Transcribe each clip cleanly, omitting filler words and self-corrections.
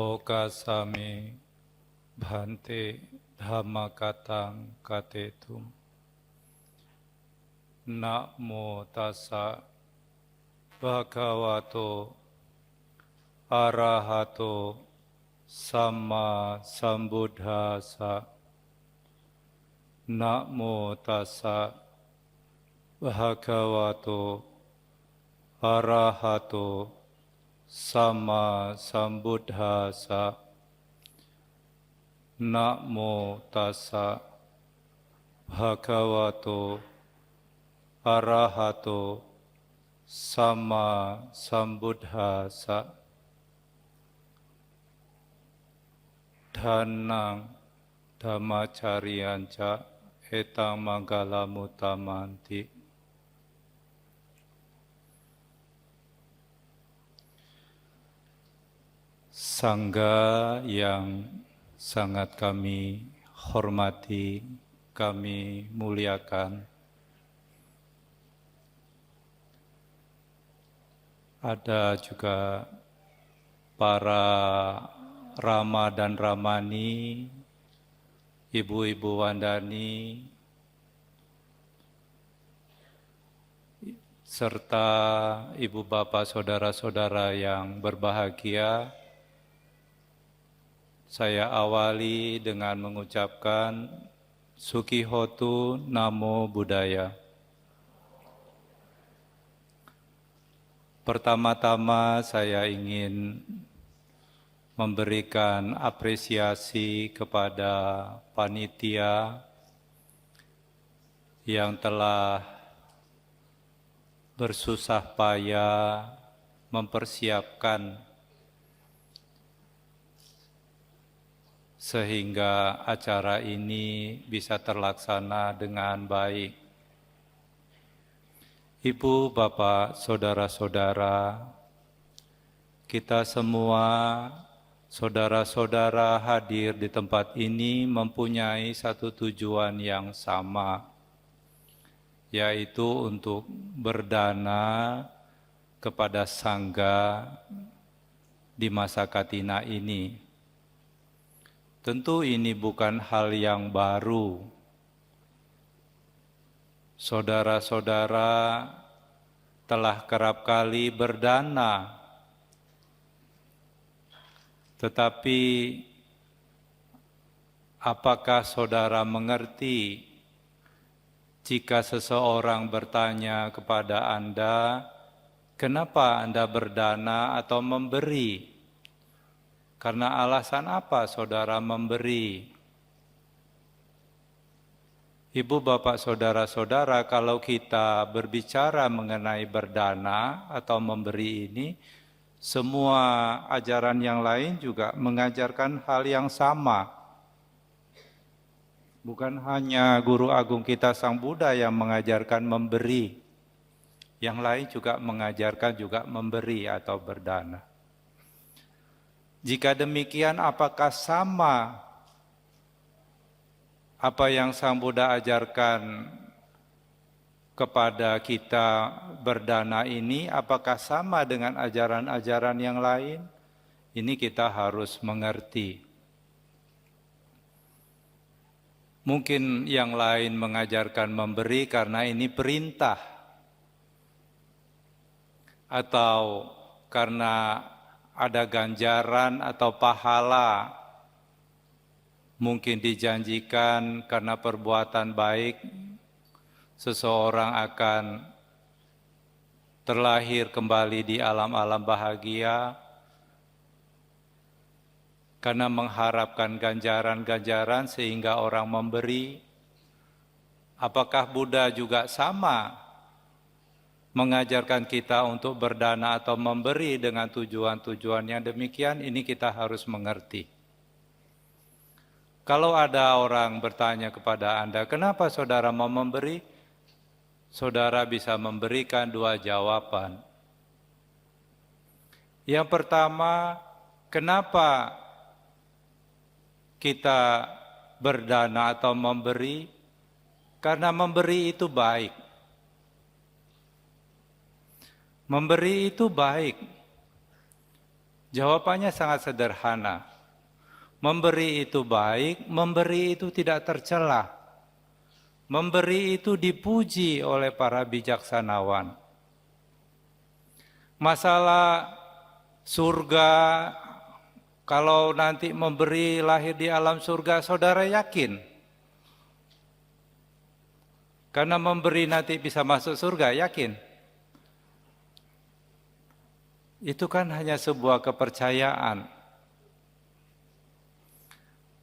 Lokasami bhante dhammakatāṃ katetum. Namo tassa bhagavato arahato samma sambuddhassa. Namo tassa bhagavato arahato samma sambuddhassa. Namo tassa bhagavato arahato samma sambuddhassa. Dhanang dhammacariyanca etang manggalamuttamanti. Sangga yang sangat kami hormati, kami muliakan, ada juga para rama dan ramani, ibu-ibu wandani, serta ibu bapak saudara-saudara yang berbahagia. Saya awali dengan mengucapkan Sukihotu Namo Buddhaya. Pertama-tama saya ingin memberikan apresiasi kepada panitia yang telah bersusah payah mempersiapkan sehingga acara ini bisa terlaksana dengan baik. Ibu, bapak, saudara-saudara, kita semua, saudara-saudara hadir di tempat ini mempunyai satu tujuan yang sama, yaitu untuk berdana kepada Sangga di masa Katina ini. Tentu ini bukan hal yang baru. Saudara-saudara telah kerap kali berdana, tetapi apakah saudara mengerti jika seseorang bertanya kepada Anda, kenapa Anda berdana atau memberi? Karena alasan apa saudara memberi? Ibu, bapak, saudara-saudara, kalau kita berbicara mengenai berdana atau memberi ini, semua ajaran yang lain juga mengajarkan hal yang sama. Bukan hanya Guru Agung kita Sang Buddha yang mengajarkan memberi, yang lain juga mengajarkan juga memberi atau berdana. Jika demikian, apakah sama apa yang Sang Buddha ajarkan kepada kita berdana ini, apakah sama dengan ajaran-ajaran yang lain? Ini kita harus mengerti. Mungkin yang lain mengajarkan memberi karena ini perintah, atau karena ada ganjaran atau pahala, mungkin dijanjikan karena perbuatan baik seseorang akan terlahir kembali di alam-alam bahagia, karena mengharapkan ganjaran-ganjaran sehingga orang memberi. Apakah Buddha juga sama mengajarkan kita untuk berdana atau memberi dengan tujuan-tujuan yang demikian? Ini kita harus mengerti. Kalau ada orang bertanya kepada Anda, kenapa saudara mau memberi? Saudara bisa memberikan dua jawaban. Yang pertama, kenapa kita berdana atau memberi? Karena memberi itu baik. Memberi itu baik. Jawabannya sangat sederhana. Memberi itu baik, memberi itu tidak tercela. Memberi itu dipuji oleh para bijaksanawan. Masalah surga, kalau nanti memberi lahir di alam surga, saudara yakin? Karena memberi nanti bisa masuk surga, yakin? Itu kan hanya sebuah kepercayaan.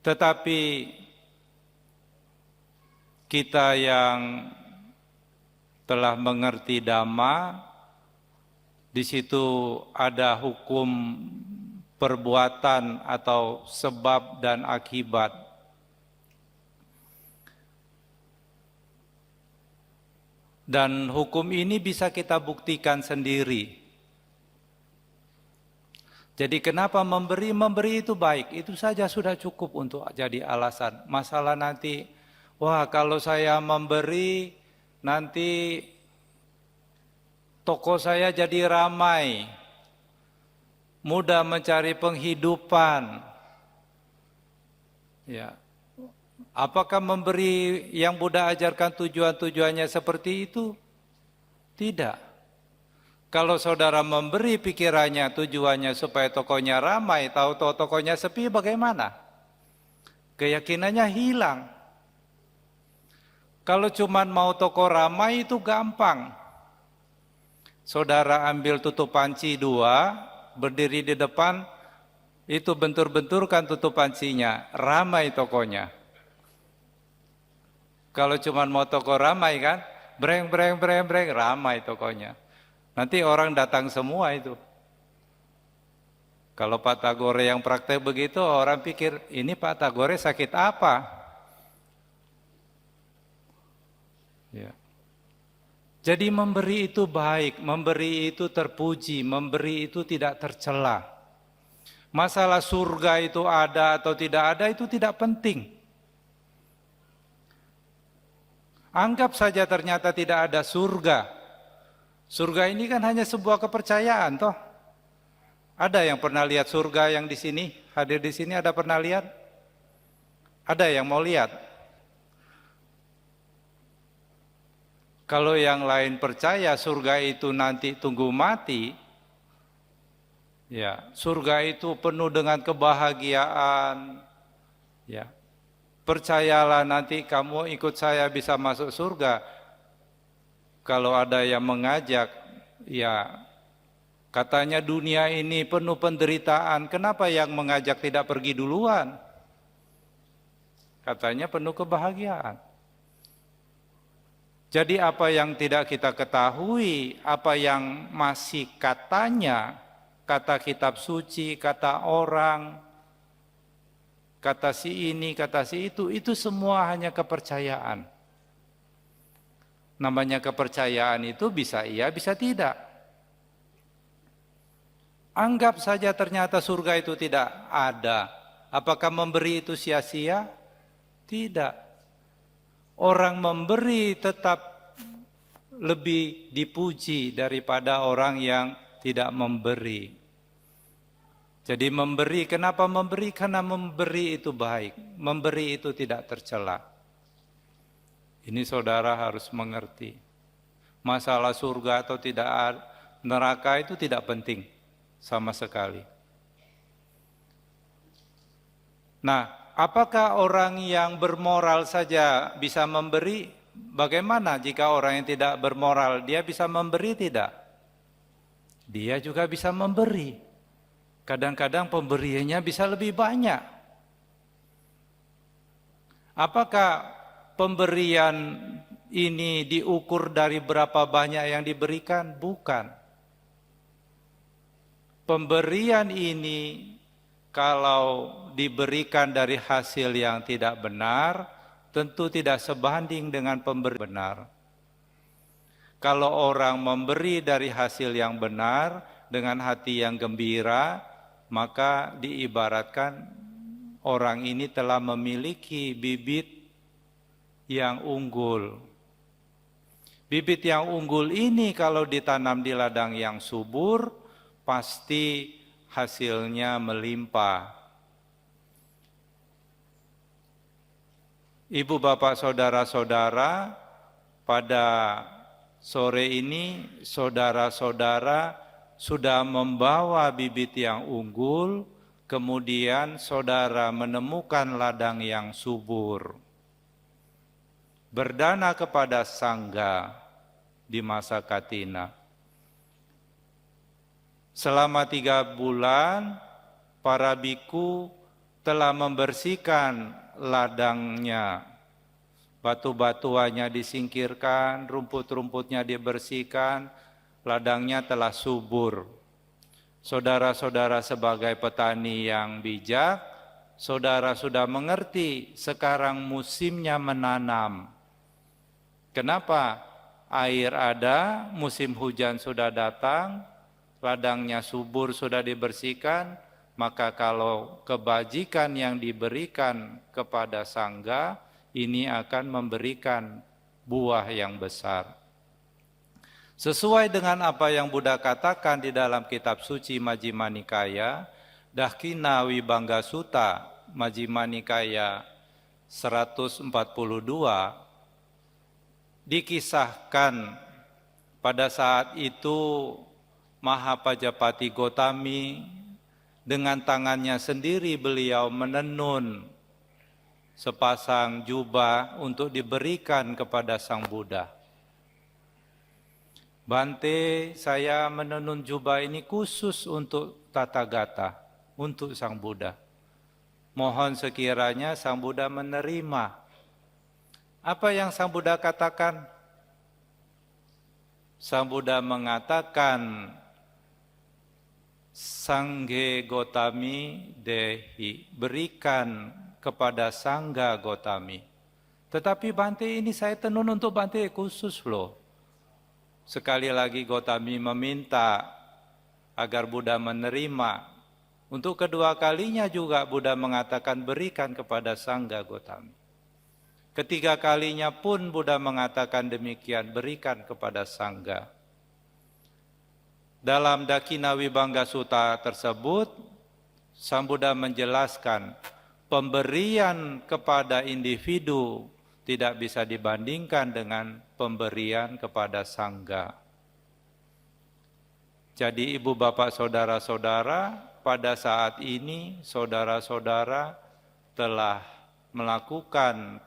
Tetapi kita yang telah mengerti Dhamma, di situ ada hukum perbuatan atau sebab dan akibat. Dan hukum ini bisa kita buktikan sendiri. Jadi kenapa memberi? Memberi itu baik, itu saja sudah cukup untuk jadi alasan. Masalah nanti, wah kalau saya memberi, nanti toko saya jadi ramai, mudah mencari penghidupan. Ya, apakah memberi yang Buddha ajarkan tujuannya seperti itu? Tidak. Kalau saudara memberi pikirannya tujuannya supaya tokonya ramai, tahu-tahu tokonya sepi, bagaimana? Keyakinannya hilang. Kalau cuma mau toko ramai itu gampang. Saudara ambil tutup panci 2, berdiri di depan, itu bentur-benturkan tutup pancinya, ramai tokonya. Kalau cuma mau toko ramai kan, breng, ramai tokonya. Nanti orang datang semua itu. Kalau Pak Tagore yang praktek begitu, orang pikir, ini Pak Tagore sakit apa? Ya. Jadi memberi itu baik, memberi itu terpuji, memberi itu tidak tercela. Masalah surga itu ada atau tidak ada itu tidak penting. Anggap saja ternyata tidak ada surga. Surga ini kan hanya sebuah kepercayaan toh. Ada yang pernah lihat surga yang di sini? Hadir di sini ada pernah lihat? Ada yang mau lihat? Kalau yang lain percaya surga itu nanti tunggu mati, ya, surga itu penuh dengan kebahagiaan. Ya. Percayalah nanti kamu ikut saya bisa masuk surga. Kalau ada yang mengajak, ya katanya dunia ini penuh penderitaan, kenapa yang mengajak tidak pergi duluan? Katanya penuh kebahagiaan. Jadi apa yang tidak kita ketahui, apa yang masih katanya, kata kitab suci, kata orang, kata si ini, kata si itu semua hanya kepercayaan. Namanya kepercayaan itu bisa iya, bisa tidak. Anggap saja ternyata surga itu tidak ada. Apakah memberi itu sia-sia? Tidak. Orang memberi tetap lebih dipuji daripada orang yang tidak memberi. Jadi memberi, kenapa memberi? Karena memberi itu baik. Memberi itu tidak tercela. Ini saudara harus mengerti. Masalah surga atau tidak neraka itu tidak penting sama sekali. Nah, apakah orang yang bermoral saja bisa memberi? Bagaimana jika orang yang tidak bermoral, dia bisa memberi tidak? Dia juga bisa memberi. Kadang-kadang pemberiannya bisa lebih banyak. Apakah pemberian ini diukur dari berapa banyak yang diberikan? Bukan. Pemberian ini kalau diberikan dari hasil yang tidak benar, tentu tidak sebanding dengan pemberi benar. Kalau orang memberi dari hasil yang benar, dengan hati yang gembira, maka diibaratkan orang ini telah memiliki bibit yang unggul. Bibit yang unggul ini kalau ditanam di ladang yang subur, pasti hasilnya melimpah. Ibu, bapak, saudara-saudara, pada sore ini saudara-saudara sudah membawa bibit yang unggul, kemudian saudara menemukan ladang yang subur. Berdana kepada sangga di masa Katina. Selama 3 bulan, para biku telah membersihkan ladangnya. Batu-batuannya disingkirkan, rumput-rumputnya dibersihkan, ladangnya telah subur. Saudara-saudara sebagai petani yang bijak, saudara sudah mengerti sekarang musimnya menanam. Kenapa? Air ada, musim hujan sudah datang, ladangnya subur sudah dibersihkan, maka kalau kebajikan yang diberikan kepada sangga, ini akan memberikan buah yang besar. Sesuai dengan apa yang Buddha katakan di dalam kitab suci Majjhima Nikaya, Dakkhina Vibhanga Sutta, Majjhima Nikaya 142, dikisahkan pada saat itu Mahapajapati Gotami dengan tangannya sendiri beliau menenun sepasang jubah untuk diberikan kepada Sang Buddha. Bante, saya menenun jubah ini khusus untuk Tathagata, untuk Sang Buddha. Mohon sekiranya Sang Buddha menerima. Apa yang Sang Buddha katakan? Sang Buddha mengatakan, Sanghe Gotami Dehi, berikan kepada Sangga Gotami. Tetapi Bante, ini saya tenun untuk Bante khusus loh. Sekali lagi Gotami meminta agar Buddha menerima. Untuk kedua kalinya juga Buddha mengatakan berikan kepada Sangga Gotami. Ketiga kalinya pun Buddha mengatakan demikian, berikan kepada Sangga. Dalam Dakkhina Vibhanga Sutta tersebut, Sang Buddha menjelaskan pemberian kepada individu tidak bisa dibandingkan dengan pemberian kepada sangga. Jadi ibu bapak saudara-saudara, pada saat ini saudara-saudara telah melakukan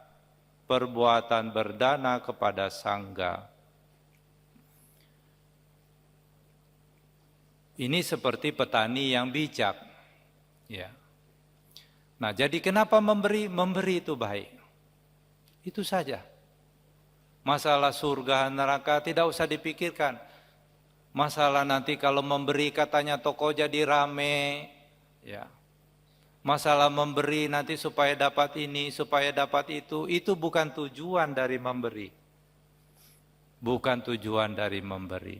perbuatan berdana kepada sangga. Ini seperti petani yang bijak. Ya. Nah, jadi kenapa memberi? Memberi itu baik. Itu saja. Masalah surga neraka tidak usah dipikirkan. Masalah nanti kalau memberi katanya toko jadi rame. Ya. Masalah memberi nanti supaya dapat ini, supaya dapat itu bukan tujuan dari memberi. Bukan tujuan dari memberi.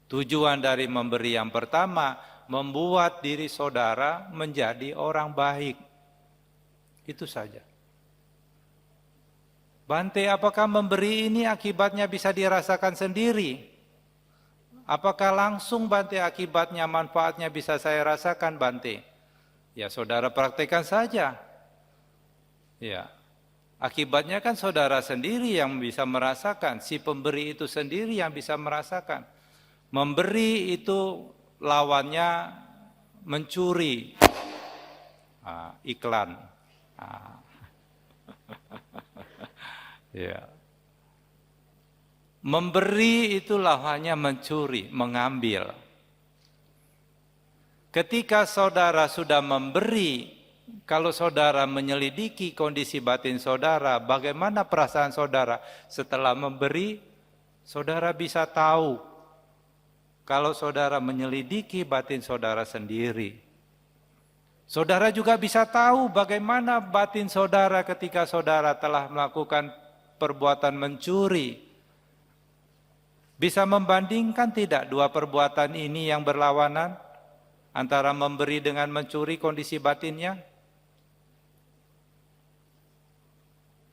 Tujuan dari memberi yang pertama, membuat diri saudara menjadi orang baik. Itu saja. Bante, apakah memberi ini akibatnya bisa dirasakan sendiri? Apakah langsung Bante akibatnya, manfaatnya bisa saya rasakan Bante? Ya saudara praktekkan saja. Ya, akibatnya kan saudara sendiri yang bisa merasakan, si pemberi itu sendiri yang bisa merasakan. Memberi itu lawannya mencuri. Iklan. Ya. Memberi itu lawannya mencuri, mengambil. Ketika saudara sudah memberi, kalau saudara menyelidiki kondisi batin saudara, bagaimana perasaan saudara setelah memberi, saudara bisa tahu. Kalau saudara menyelidiki batin saudara sendiri, saudara juga bisa tahu bagaimana batin saudara ketika saudara telah melakukan perbuatan mencuri. Bisa membandingkan tidak dua perbuatan ini yang berlawanan? Antara memberi dengan mencuri kondisi batinnya?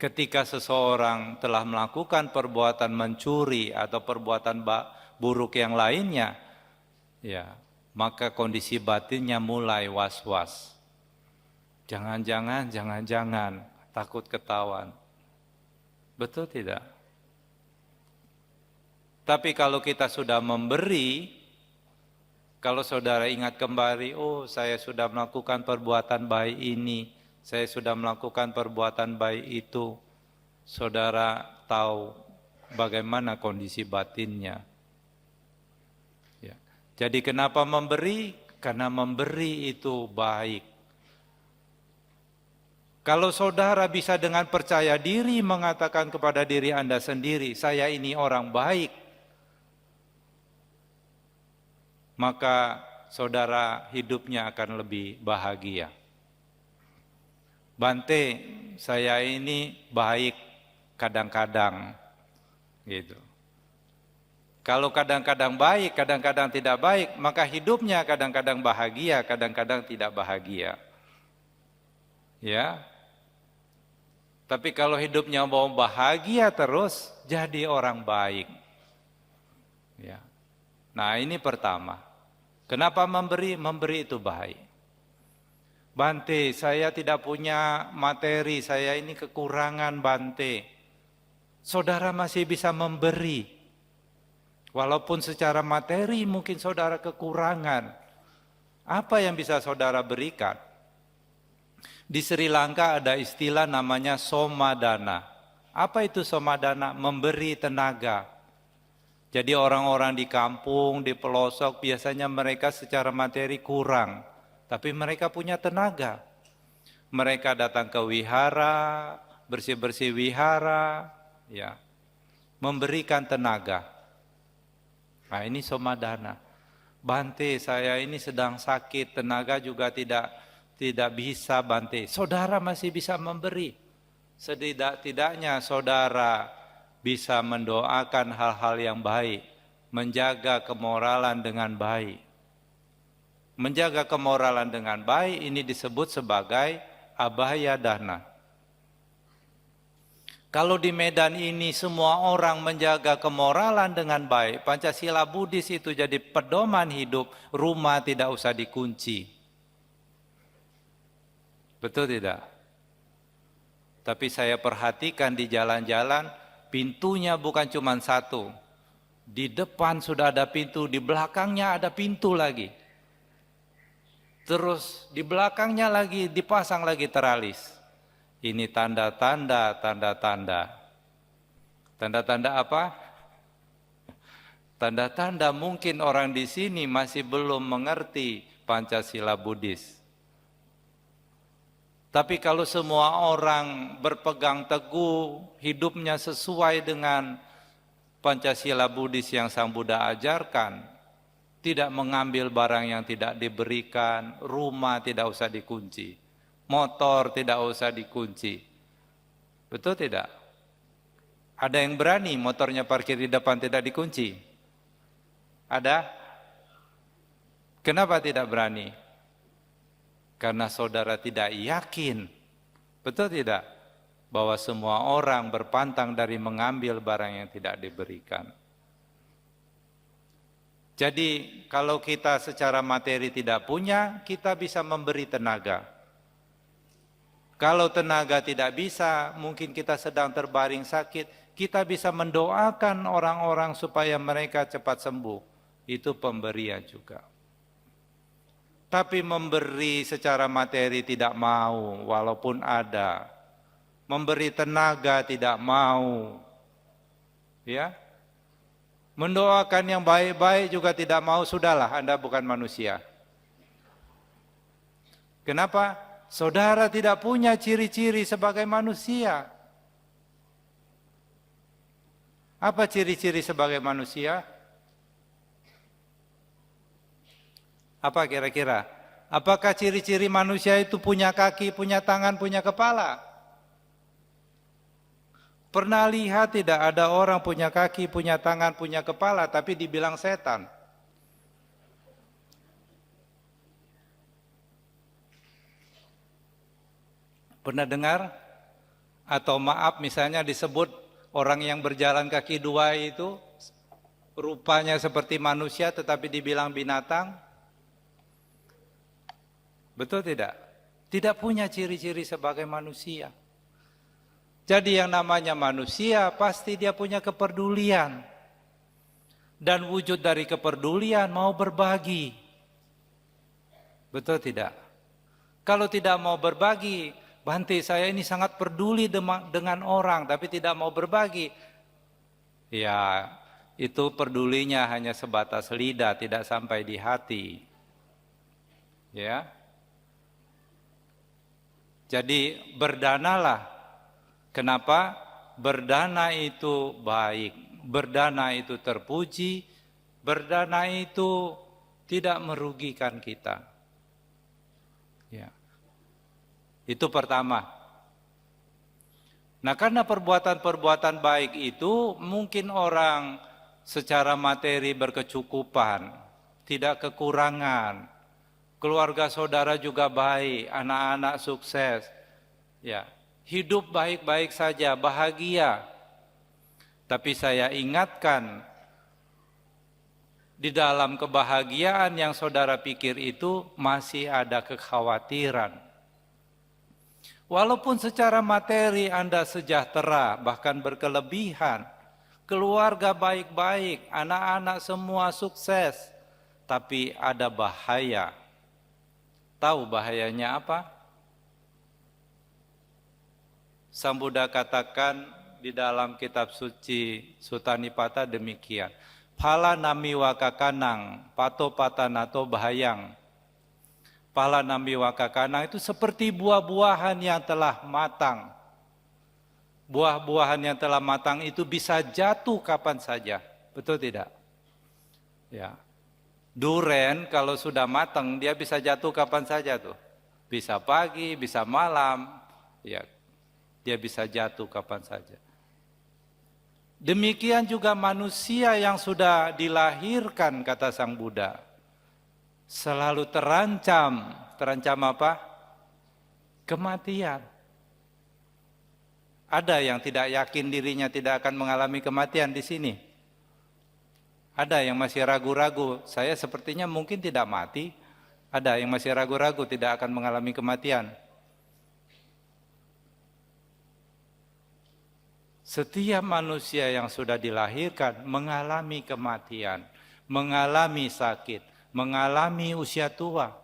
Ketika seseorang telah melakukan perbuatan mencuri atau perbuatan buruk yang lainnya, ya, maka kondisi batinnya mulai was-was. Jangan-jangan takut ketahuan. Betul tidak? Tapi kalau kita sudah memberi, kalau saudara ingat kembali, oh saya sudah melakukan perbuatan baik ini, saya sudah melakukan perbuatan baik itu, saudara tahu bagaimana kondisi batinnya. Ya. Jadi kenapa memberi? Karena memberi itu baik. Kalau saudara bisa dengan percaya diri mengatakan kepada diri Anda sendiri, saya ini orang baik, maka saudara hidupnya akan lebih bahagia. Bante, saya ini baik kadang-kadang, gitu. Kalau kadang-kadang baik, kadang-kadang tidak baik, maka hidupnya kadang-kadang bahagia, kadang-kadang tidak bahagia. Ya. Tapi kalau hidupnya mau bahagia terus, jadi orang baik. Ya. Nah, ini pertama. Kenapa memberi? Memberi itu baik. Bante, saya tidak punya materi, saya ini kekurangan Bante. Saudara masih bisa memberi. Walaupun secara materi mungkin saudara kekurangan. Apa yang bisa saudara berikan? Di Sri Lanka ada istilah namanya somadana. Apa itu somadana? Memberi tenaga. Jadi orang-orang di kampung, di pelosok, biasanya mereka secara materi kurang. Tapi mereka punya tenaga. Mereka datang ke wihara, bersih-bersih wihara, ya, memberikan tenaga. Nah ini somadana. Bante, saya ini sedang sakit, tenaga juga tidak bisa Bante. Saudara masih bisa memberi. Setidak-tidaknya saudara bisa mendoakan hal-hal yang baik, menjaga kemoralan dengan baik. Menjaga kemoralan dengan baik ini disebut sebagai abhaya dana. Kalau di Medan ini semua orang menjaga kemoralan dengan baik, Pancasila Buddhis itu jadi pedoman hidup, rumah tidak usah dikunci. Betul tidak? Tapi saya perhatikan di jalan-jalan, pintunya bukan cuma satu. Di depan sudah ada pintu, di belakangnya ada pintu lagi. Terus di belakangnya lagi dipasang lagi teralis. Ini tanda-tanda. Tanda-tanda apa? Tanda-tanda mungkin orang di sini masih belum mengerti Pancasila Buddhis. Tapi kalau semua orang berpegang teguh, hidupnya sesuai dengan Pancasila Buddhis yang Sang Buddha ajarkan, tidak mengambil barang yang tidak diberikan, rumah tidak usah dikunci, motor tidak usah dikunci. Betul tidak? Ada yang berani motornya parkir di depan tidak dikunci? Ada? Kenapa tidak berani? Karena saudara tidak yakin, betul tidak? Bahwa semua orang berpantang dari mengambil barang yang tidak diberikan. Jadi kalau kita secara materi tidak punya, kita bisa memberi tenaga. Kalau tenaga tidak bisa, mungkin kita sedang terbaring sakit, kita bisa mendoakan orang-orang supaya mereka cepat sembuh. Itu pemberian juga. Tapi memberi secara materi tidak mau, walaupun ada. Memberi tenaga tidak mau. Ya. Mendoakan yang baik-baik juga tidak mau, sudahlah Anda bukan manusia. Kenapa? Saudara tidak punya ciri-ciri sebagai manusia. Apa ciri-ciri sebagai manusia? Apa kira-kira? Apakah ciri-ciri manusia itu punya kaki, punya tangan, punya kepala? Pernah lihat tidak ada orang punya kaki, punya tangan, punya kepala, tapi dibilang setan? Pernah dengar? Atau maaf misalnya disebut orang yang berjalan kaki dua itu rupanya seperti manusia tetapi dibilang binatang? Betul tidak? Tidak punya ciri-ciri sebagai manusia. Jadi yang namanya manusia pasti dia punya kepedulian. Dan wujud dari kepedulian mau berbagi. Betul tidak? Kalau tidak mau berbagi, Bante saya ini sangat peduli dengan orang tapi tidak mau berbagi. Ya, itu pedulinya hanya sebatas lidah, tidak sampai di hati. Ya. Jadi berdanalah. Kenapa? Berdana itu baik, berdana itu terpuji, berdana itu tidak merugikan kita. Ya. Itu pertama. Nah, karena perbuatan-perbuatan baik itu mungkin orang secara materi berkecukupan, tidak kekurangan. Keluarga saudara juga baik, anak-anak sukses. Ya, hidup baik-baik saja, bahagia. Tapi saya ingatkan, di dalam kebahagiaan yang saudara pikir itu masih ada kekhawatiran. Walaupun secara materi Anda sejahtera, bahkan berkelebihan, keluarga baik-baik, anak-anak semua sukses, tapi ada bahaya. Tahu bahayanya apa? Sang Buddha katakan di dalam kitab suci Suttanipata demikian. Phala nami wakakanang, pato patanato bahayang. Phala nami wakakanang itu seperti buah-buahan yang telah matang. Buah-buahan yang telah matang itu bisa jatuh kapan saja. Betul tidak? Ya. Duren kalau sudah matang dia bisa jatuh kapan saja tuh. Bisa pagi, bisa malam. Ya. Dia bisa jatuh kapan saja. Demikian juga manusia yang sudah dilahirkan, kata Sang Buddha, selalu terancam. Terancam apa? Kematian. Ada yang tidak yakin dirinya tidak akan mengalami kematian di sini? Ada yang masih ragu-ragu, saya sepertinya mungkin tidak mati. Ada yang masih ragu-ragu tidak akan mengalami kematian. Setiap manusia yang sudah dilahirkan mengalami kematian, mengalami sakit, mengalami usia tua.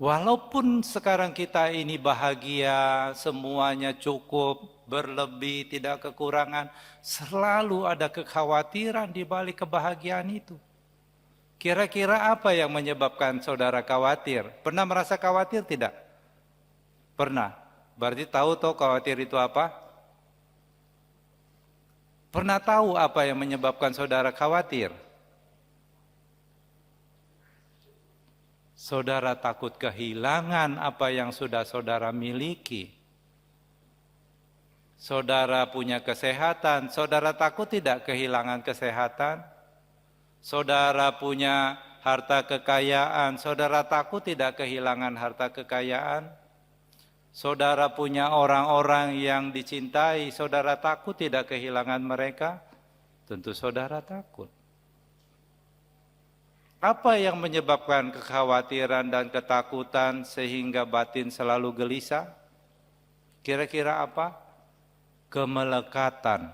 Walaupun sekarang kita ini bahagia, semuanya cukup, berlebih, tidak kekurangan, selalu ada kekhawatiran di balik kebahagiaan itu. Kira-kira apa yang menyebabkan saudara khawatir? Pernah merasa khawatir tidak? Pernah. Berarti tahu toh khawatir itu apa? Pernah tahu apa yang menyebabkan saudara khawatir? Saudara takut kehilangan apa yang sudah saudara miliki. Saudara punya kesehatan, saudara takut tidak kehilangan kesehatan? Saudara punya harta kekayaan, saudara takut tidak kehilangan harta kekayaan? Saudara punya orang-orang yang dicintai, saudara takut tidak kehilangan mereka? Tentu saudara takut. Apa yang menyebabkan kekhawatiran dan ketakutan sehingga batin selalu gelisah? Kira-kira apa? Kemelekatan.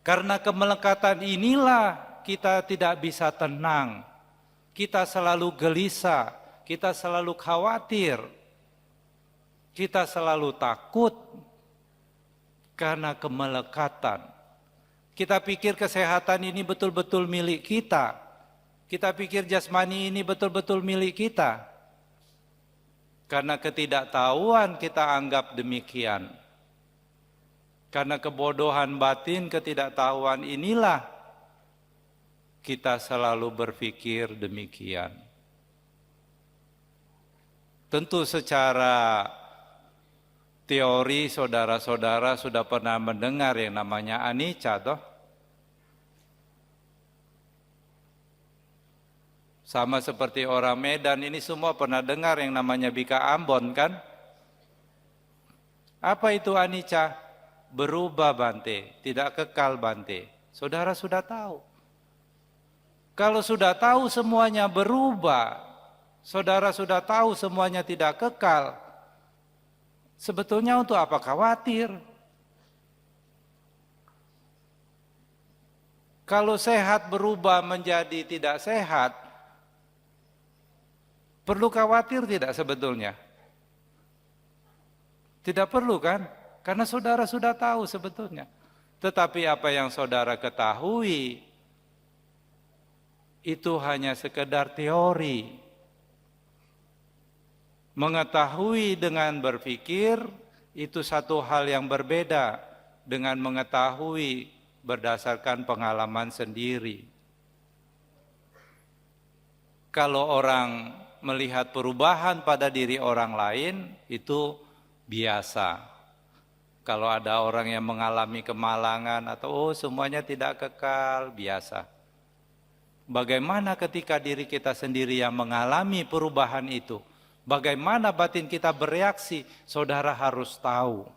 Karena kemelekatan inilah kita tidak bisa tenang. Kita selalu gelisah, kita selalu khawatir. Kita selalu takut karena kemelekatan. Kita pikir kesehatan ini betul-betul milik kita. Kita pikir jasmani ini betul-betul milik kita. Karena ketidaktahuan kita anggap demikian. Karena kebodohan batin, ketidaktahuan inilah kita selalu berpikir demikian. Tentu secara teori saudara-saudara sudah pernah mendengar yang namanya anicca toh? Sama seperti orang Medan ini semua pernah dengar yang namanya Bika Ambon kan? Apa itu anicca? Berubah Bante, tidak kekal Bante. Saudara sudah tahu. Kalau sudah tahu semuanya berubah, saudara sudah tahu semuanya tidak kekal, sebetulnya untuk apa khawatir? Kalau sehat berubah menjadi tidak sehat, perlu khawatir tidak sebetulnya? Tidak perlu kan? Karena saudara sudah tahu sebetulnya. Tetapi apa yang saudara ketahui, itu hanya sekedar teori. Mengetahui dengan berpikir, itu satu hal yang berbeda dengan mengetahui berdasarkan pengalaman sendiri. Kalau orang melihat perubahan pada diri orang lain, itu biasa. Kalau ada orang yang mengalami kemalangan atau semuanya tidak kekal, biasa. Bagaimana ketika diri kita sendiri yang mengalami perubahan itu? Bagaimana batin kita bereaksi? Saudara harus tahu.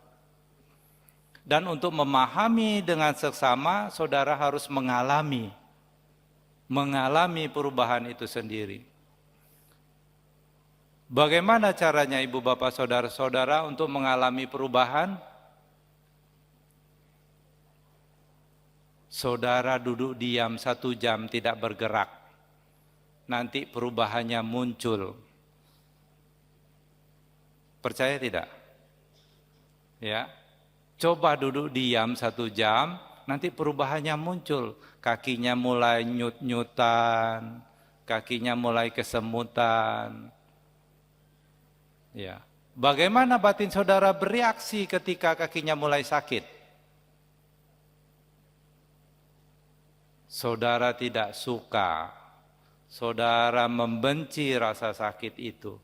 Dan untuk memahami dengan seksama, saudara harus mengalami perubahan itu sendiri. Bagaimana caranya ibu bapak saudara-saudara untuk mengalami perubahan? Saudara duduk diam 1 jam tidak bergerak, nanti perubahannya muncul. Percaya tidak? Ya, coba duduk diam 1 jam, nanti perubahannya muncul. Kakinya mulai nyut-nyutan, kakinya mulai kesemutan. Ya, bagaimana batin saudara bereaksi ketika kakinya mulai sakit? Saudara tidak suka, saudara membenci rasa sakit itu.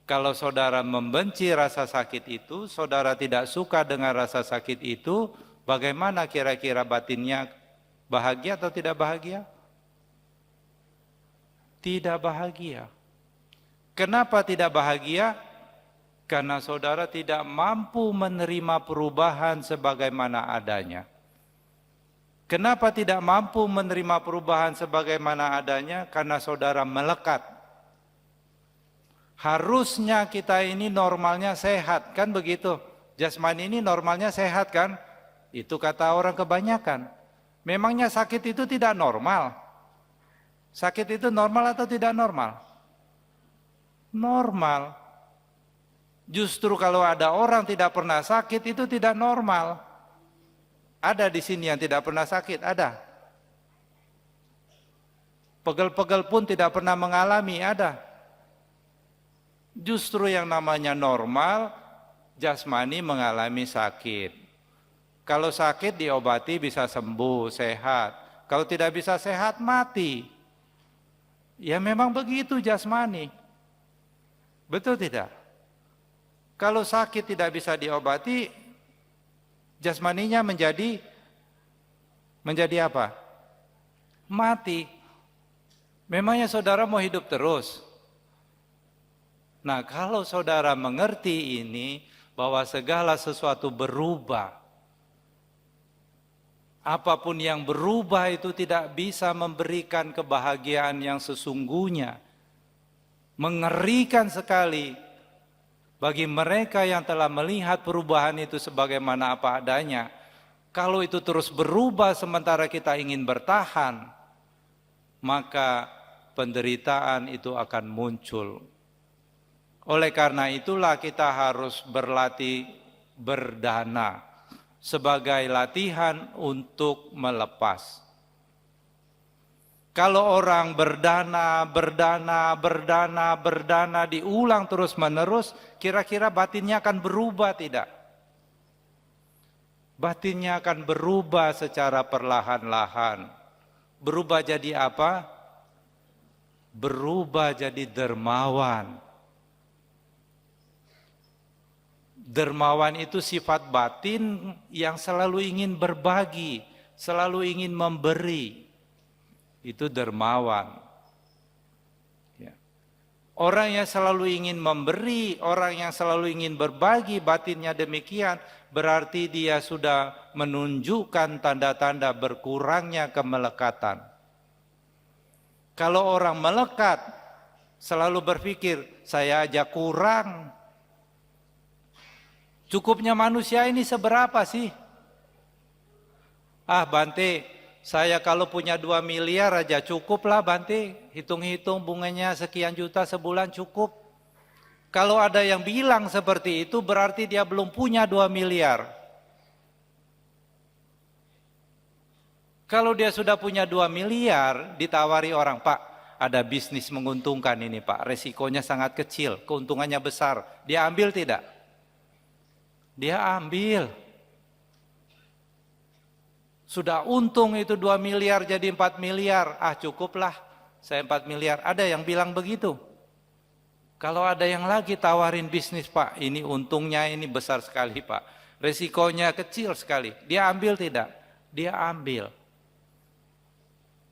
Kalau saudara membenci rasa sakit itu, saudara tidak suka dengan rasa sakit itu, bagaimana kira-kira batinnya? Bahagia atau tidak bahagia? Tidak bahagia. Kenapa tidak bahagia? Karena saudara tidak mampu menerima perubahan sebagaimana adanya. Kenapa tidak mampu menerima perubahan sebagaimana adanya? Karena saudara melekat. Harusnya kita ini normalnya sehat, kan begitu? Jasmani ini normalnya sehat kan? Itu kata orang kebanyakan. Memangnya sakit itu tidak normal? Sakit itu normal atau tidak normal? Normal. Justru kalau ada orang tidak pernah sakit itu tidak normal. Ada di sini yang tidak pernah sakit, ada. Pegel-pegel pun tidak pernah mengalami, ada. Justru yang namanya normal, jasmani mengalami sakit. Kalau sakit diobati bisa sembuh, sehat. Kalau tidak bisa sehat, mati. Ya memang begitu jasmani. Betul tidak? Kalau sakit tidak bisa diobati, jasmaninya menjadi apa? Mati. Memangnya saudara mau hidup terus? Nah, kalau saudara mengerti ini, bahwa segala sesuatu berubah, apapun yang berubah itu tidak bisa memberikan kebahagiaan yang sesungguhnya. Mengerikan sekali bagi mereka yang telah melihat perubahan itu sebagaimana apa adanya. Kalau itu terus berubah sementara kita ingin bertahan, maka penderitaan itu akan muncul. Oleh karena itulah kita harus berlatih berdana sebagai latihan untuk melepas. Kalau orang berdana diulang terus menerus, kira-kira batinnya akan berubah tidak? Batinnya akan berubah secara perlahan-lahan. Berubah jadi apa? Berubah jadi dermawan. Dermawan itu sifat batin yang selalu ingin berbagi, selalu ingin memberi. Itu dermawan. Ya. Orang yang selalu ingin memberi, orang yang selalu ingin berbagi, batinnya demikian, berarti dia sudah menunjukkan tanda-tanda berkurangnya kemelekatan. Kalau orang melekat, selalu berpikir, saya aja kurang. Cukupnya manusia ini seberapa sih? Ah Bante, saya kalau punya 2 miliar aja cukup lah Bante. Hitung-hitung bunganya sekian juta sebulan cukup. Kalau ada yang bilang seperti itu berarti dia belum punya 2 miliar. Kalau dia sudah punya 2 miliar, ditawari orang, Pak, ada bisnis menguntungkan ini Pak, resikonya sangat kecil, keuntungannya besar. Dia ambil tidak? Dia ambil. Sudah untung itu 2 miliar jadi 4 miliar, ah cukuplah, saya 4 miliar. Ada yang bilang begitu. Kalau ada yang lagi tawarin bisnis, Pak, ini untungnya ini besar sekali Pak, resikonya kecil sekali. Dia ambil tidak? Dia ambil.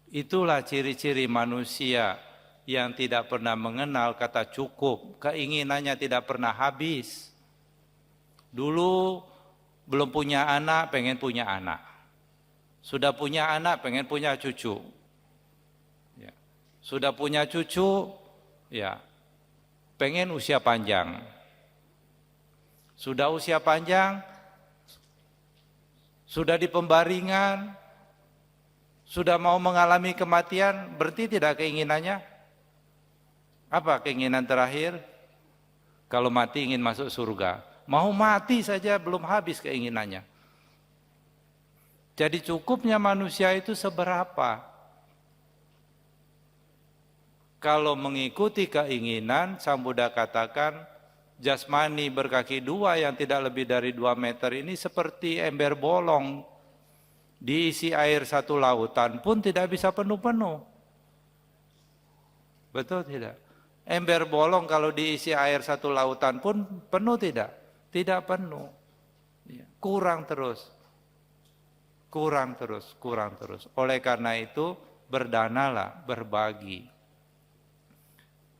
Itulah ciri-ciri manusia yang tidak pernah mengenal kata cukup, keinginannya tidak pernah habis. Dulu belum punya anak, pengen punya anak. Sudah punya anak, pengen punya cucu. Ya. Sudah punya cucu, ya, pengen usia panjang. Sudah usia panjang, sudah di pembaringan, sudah mau mengalami kematian, berhenti tidak keinginannya? Apa keinginan terakhir? Kalau mati ingin masuk surga. Mau mati saja belum habis keinginannya. Jadi cukupnya manusia itu seberapa? Kalau mengikuti keinginan, Sang Buddha katakan, jasmani berkaki 2 yang tidak lebih dari 2 meter ini seperti ember bolong. Diisi air 1 lautan pun tidak bisa penuh-penuh. Betul tidak? Ember bolong kalau diisi air 1 lautan pun penuh tidak? Tidak penuh. Kurang terus. Kurang terus, kurang terus. Oleh karena itu, berdanalah, berbagi.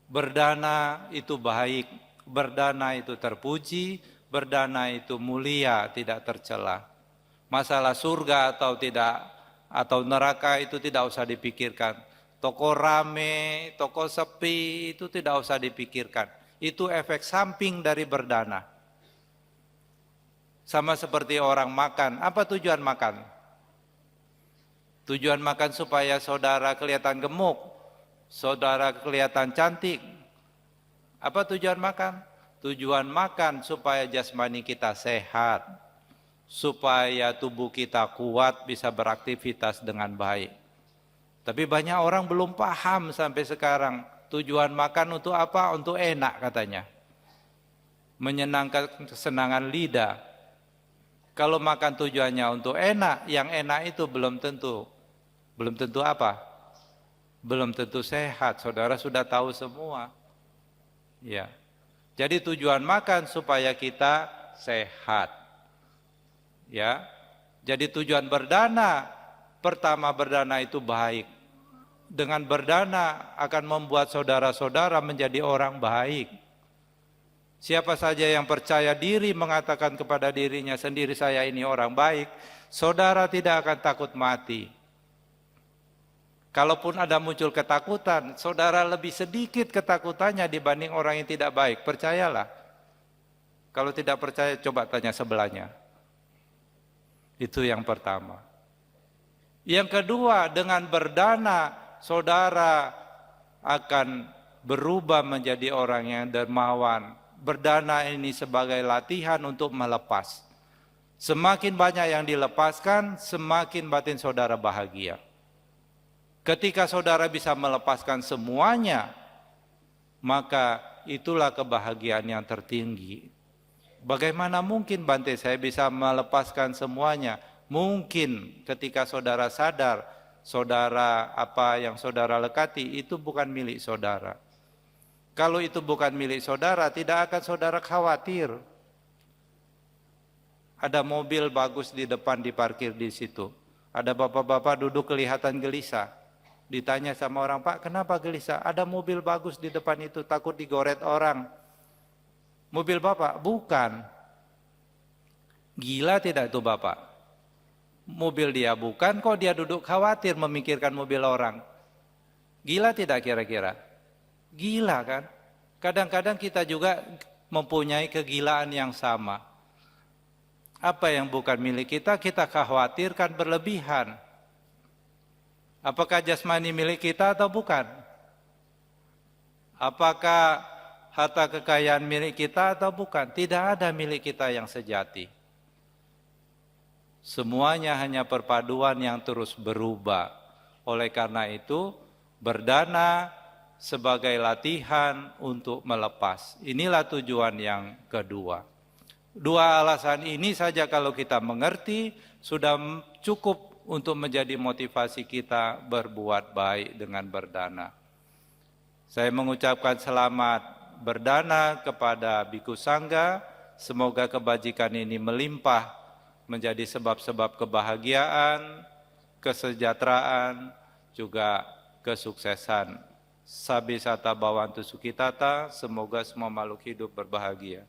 Berdana itu baik, berdana itu terpuji, berdana itu mulia, tidak tercela. Masalah surga atau tidak, atau neraka itu tidak usah dipikirkan. Toko rame, toko sepi itu tidak usah dipikirkan. Itu efek samping dari berdana. Sama seperti orang makan. Apa tujuan makan? Tujuan makan supaya saudara kelihatan gemuk, saudara kelihatan cantik. Apa tujuan makan? Tujuan makan supaya jasmani kita sehat, supaya tubuh kita kuat bisa beraktivitas dengan baik. Tapi banyak orang belum paham sampai sekarang. Tujuan makan untuk apa? Untuk enak katanya. Menyenangkan kesenangan lidah. Kalau makan tujuannya untuk enak, yang enak itu belum tentu. Belum tentu apa? Belum tentu sehat. Saudara sudah tahu semua. Ya. Jadi tujuan makan supaya kita sehat. Ya. Jadi tujuan berdana, pertama berdana itu baik. Dengan berdana akan membuat saudara-saudara menjadi orang baik. Siapa saja yang percaya diri mengatakan kepada dirinya sendiri, saya ini orang baik, saudara tidak akan takut mati. Kalaupun ada muncul ketakutan, saudara lebih sedikit ketakutannya dibanding orang yang tidak baik, percayalah. Kalau tidak percaya, coba tanya sebelahnya. Itu yang pertama. Yang kedua, dengan berdana, saudara akan berubah menjadi orang yang dermawan. Berdana ini sebagai latihan untuk melepas. Semakin banyak yang dilepaskan, semakin batin saudara bahagia. Ketika saudara bisa melepaskan semuanya, maka itulah kebahagiaan yang tertinggi. Bagaimana mungkin Bante saya bisa melepaskan semuanya? Mungkin ketika saudara sadar, saudara apa yang saudara lekati itu bukan milik saudara. Kalau itu bukan milik saudara, tidak akan saudara khawatir. Ada mobil bagus di depan diparkir di situ. Ada bapak-bapak duduk kelihatan gelisah. Ditanya sama orang, Pak kenapa gelisah? Ada mobil bagus di depan itu, takut digoret orang. Mobil bapak? Bukan. Gila tidak itu bapak? Mobil dia bukan, kok dia duduk khawatir memikirkan mobil orang. Gila tidak kira-kira? Gila kan? Kadang-kadang kita juga mempunyai kegilaan yang sama. Apa yang bukan milik kita, kita khawatirkan berlebihan. Apakah jasmani milik kita atau bukan? Apakah harta kekayaan milik kita atau bukan? Tidak ada milik kita yang sejati. Semuanya hanya perpaduan yang terus berubah. Oleh karena itu, berdana sebagai latihan untuk melepas. Inilah tujuan yang kedua. Dua alasan ini saja kalau kita mengerti, sudah cukup untuk menjadi motivasi kita berbuat baik dengan berdana. Saya mengucapkan selamat berdana kepada Biku Sangga. Semoga kebajikan ini melimpah menjadi sebab-sebab kebahagiaan, kesejahteraan, juga kesuksesan. Sabisata Bhawantu Sukhitata, semoga semua makhluk hidup berbahagia.